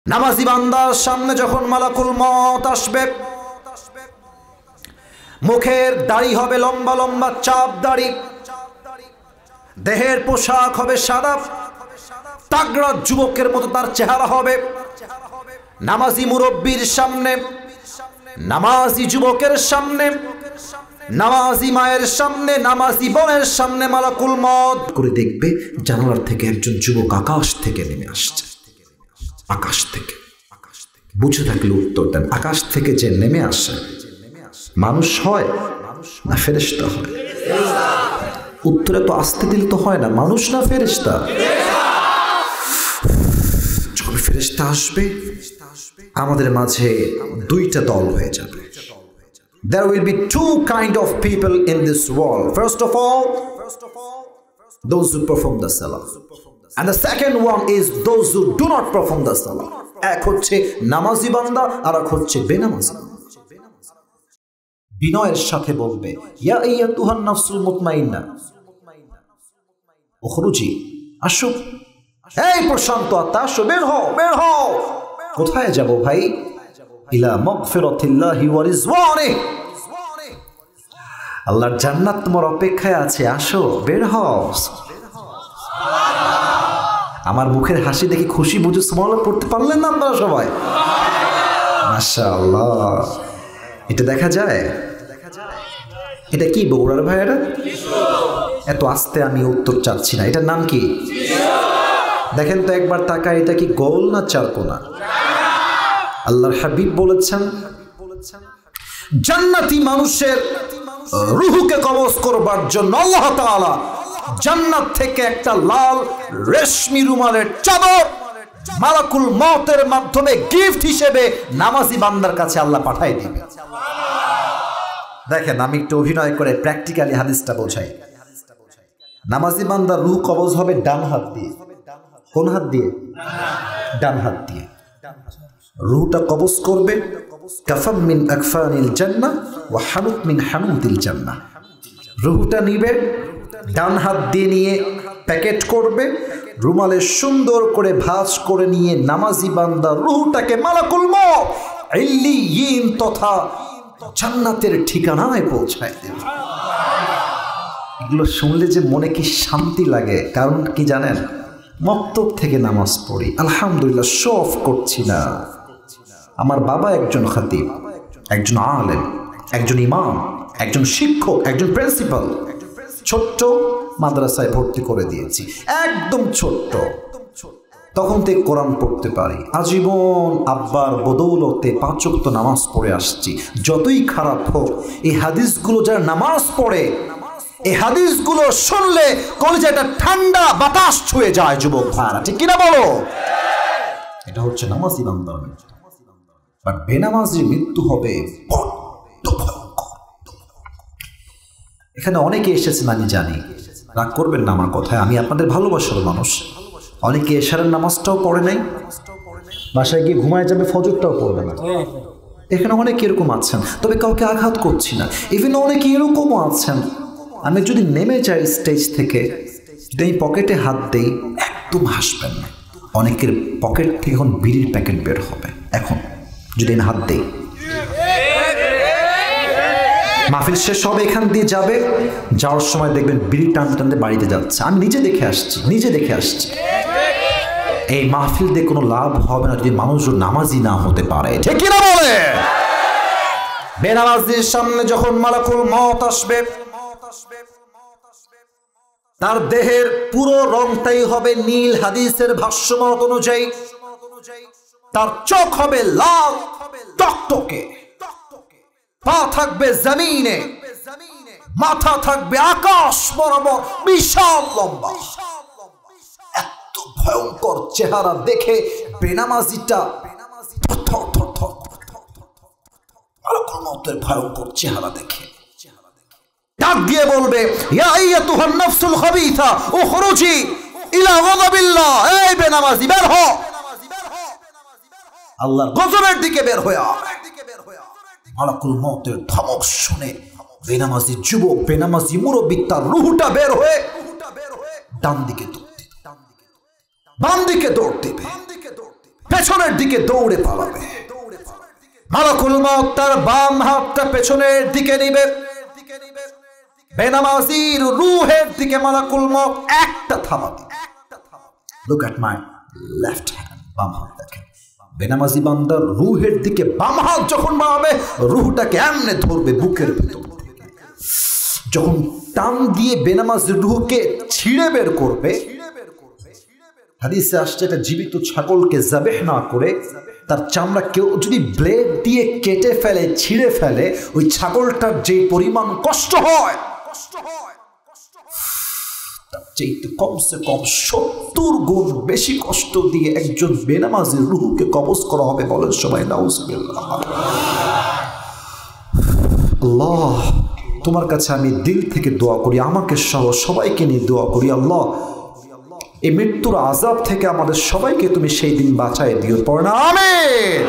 নামাজি বান্দার সামনে যখন মালাকুল মউত আসবে, মুখের দাড়ি হবে লম্বা লম্বা চাপ দাড়ি, দেহের পোশাক হবে সাদা, তাগড়া যুবকের মতো তার চেহারা হবে। নামাজি মুরব্বির সামনে, নামাজি যুবকের সামনে, নামাজি মায়ের সামনে, নামাজি বোনের সামনে মালাকুল মউত করে দেখবে জানালার থেকে একজন যুবক আকাশ থেকে নেমে আসছে। আকাশ থেকে, বুঝে থাকলে উত্তর দেন। আকাশ থেকে যে নেমে আসে মানুষ হয় না ফেরেশতা হয়? উত্তরে তো আসতে দিলে তো হয় না, মানুষ না ফেরেশতা? যখন ফেরেশতা আসবে আমাদের মাঝে দুইটা দল হয়ে যাবে। There will be two kind of people in this world. First of all, those who perform the salah. And the second one is those who do not perform the salah. এক হচ্ছে নামাজি বান্দা আর এক হচ্ছে বেনামাজি। বিনয়ের সাথে বলবে, ইয়া আইয়াতুহান নাফসুল মুতমাইন্না উখরুজি, আসো, এই প্রশান্ত আত্মা, আসো, বের হও, বের হও। কোথায় যাব ভাই? ইলা মাগফিরাতিল্লাহি ওয়া রিজওয়ানিহি, আল্লাহর জান্নাত তোমার অপেক্ষায় আছে, আসো, বের হও। আমার মুখের হাসি দেখে খুশি বুঝে সুবহানাল্লাহ পড়তে পারলেন না আপনারা সবাই? মাশাআল্লাহ। এটা দেখা যায়? এটা কি বগুড়ার ভাইয়েরা? এত আস্তে আমি উত্তর চাচ্ছি না, এটার নাম কি? দেখেন তো একবার তাকায়, এটা কি গোল না চারকোনা? আল্লাহর হাবিব বলেছেন জান্নাতি মানুষের রূহকে কবজ করবার জন্য আল্লাহ তাআলা জান্নাত থেকে একটা লাল রেশমি রুমালের চাদর মালাকুল মউতের মাধ্যমে গিফট হিসেবে নামাজি বান্দার কাছে আল্লাহ পাঠায় দিবে। দেখেন আমি একটু অভিনয় করে প্র্যাকটিক্যালি হাদিসটা বোঝাই। নামাজি বান্দার রূহ কবজ হবে ডান হাত দিয়ে। কোন হাত দিয়ে? ডান হাত দিয়ে। রূহটা কবজ করবে কাফাম মিন আকফানিল জান্নাহ ওয়া হানুত মিন হানুতিল জান্নাহ। রূহটা নিবে, ডান হাত দিয়ে নিয়ে প্যাকেট করবে, রুমালে সুন্দর করে ভাঁজ করে নিয়ে নামাজি বান্দা রূহটাকে মালাকুল মউত ইল্লিয়িন তথা জান্নাতের ঠিকানায় পৌঁছায় দেবে। এগুলো শুনলে যে মনে কি শান্তি লাগে, কারণ কি জানেন? মক্তব থেকে নামাজ পড়ি, আলহামদুলিল্লাহ, শো অফ করছি না। আমার বাবা একজন খতিব, একজন আলেম, একজন ইমাম, একজন শিক্ষক, একজন প্রিন্সিপাল। ছোট্ট মাদ্রাসায় ভর্তি করে দিয়েছি, একদম ছোট্ট। তখন থেকে কোরআন পড়তে পারি, আজীবন আব্বার বদৌলতে 5 ওয়াক্ত নামাজ পড়ে আসছি। যতই খারাপ হোক এই হাদিসগুলো যারা নামাজ পড়ে, এই হাদিসগুলো শুনলে কলিজাটা ঠান্ডা বাতাস ছুঁয়ে যায়। যুবক ভাইরা, ঠিক কিনা বলো? এটা হচ্ছে নামাজি বান্দার মৃত্যু। বাট বেনামাজির মৃত্যু হবে বড্ড ভয়ঙ্কর। এখানে অনেকে এসেছেন আমি জানি, রাগ করবেন না আমার কথায়, আমি আপনাদের ভালোবাসার মানুষ। অনেকে এশারের নামাজটাও পড়ে নাই, বাসায় গিয়ে ঘুমায় যাবে, ফজরটাও পড়বে না। এখানে অনেকে এরকম আছেন, তবে কাউকে আঘাত করছি না। ইভেন অনেকে এরকমও আছেন, আমি যদি নেমে যাই স্টেজ থেকে, যদি আমি পকেটে হাত দেই, একদম হাসবেন না। অনেকের পকেট থেকে এখন বিড়ির প্যাকেট বের হবে এখন যদি আমি হাত দেই। মাহফিল শেষ হবে, এখান দিয়ে যাবে, যাওয়ার সময় দেখবেন বিড়ি টানতে টানতে বাড়িতে যাচ্ছে। আমি নিজে দেখে আসছি। এই মাহফিল দিয়ে কোনো লাভ হবে না যদি মানুষ নামাজি না হতে পারে, ঠিক কিনা বলে? বেনামাজির সামনে যখন মালাকুল মউত আসবে, তার দেহের পুরো রংটাই হবে নীল। হাদিসের ভাষ্যমত অনুযায়ী তার চোখ হবে লাল টকটকে, পা থাকবে জমিনে, মাথা থাকবে আকাশ বরাবর বিশাল লম্বা। এত ভয়ঙ্কর চেহারা দেখে বেনামাজিটা মালাকুল মউতের ভয়ঙ্কর চেহারা দেখে ডাক দিয়ে বলবে, ইয়া আইয়াতুহান নাফসুল খাবিথা উখরুজি ইলা গাযাবিল্লাহ, এই বেনামাজি বের হও, আল্লাহর গজবের দিকে বের হও। মালাকুল মউতের ধমক শুনে বেনামাজি যুবক, বেনামাজি মুরব্বি তার রূহটা বের হয়ে ডান দিকে দৌড় দিবে, বাম দিকে দৌড় দিবে, পেছনের দিকে দৌড়ে পালাবে। মালাকুল মউত তার বাম হাতটা পেছনের দিকে নিবে, বেনামাজির রূহের দিকে মালাকুল মউত একটা থামাবে। Look at my left hand, বাম হাত দেখেন। বেনামাজি বান্দার রূহের দিকে বাম হাত যখন বাড়াবে, রূহটাকে এমনে ধরবে বুকের ভিতর। যখন টান দিয়ে বেনামাজির রূহকে ছিঁড়ে বের করবে, হাদিসে আসছে এটা জীবিত ছাগলকে যাবেহ না করে তার চামড়া কেউ যদি ব্লেড দিয়ে কেটে ফেলে, ছিঁড়ে ফেলে, ওই ছাগলটার যে পরিমাণ কষ্ট হয় তার চাইতে কমসে কম 70 গুণ বেশি কষ্ট দিয়ে একজন বেনামাজির রূহকে কবজ করা হবে। বলেন সবাই নাউজুবিল্লাহ। আল্লাহ, তোমার কাছে আমি দিল থেকে দোয়া করি, আমাকে সহ সবাইকে নিয়ে দোয়া করি, আল্লাহ এই মৃত্যুর আযাব থেকে আমাদের সবাইকে তুমি সেই দিন বাঁচায় দিও। পড়না আমিন।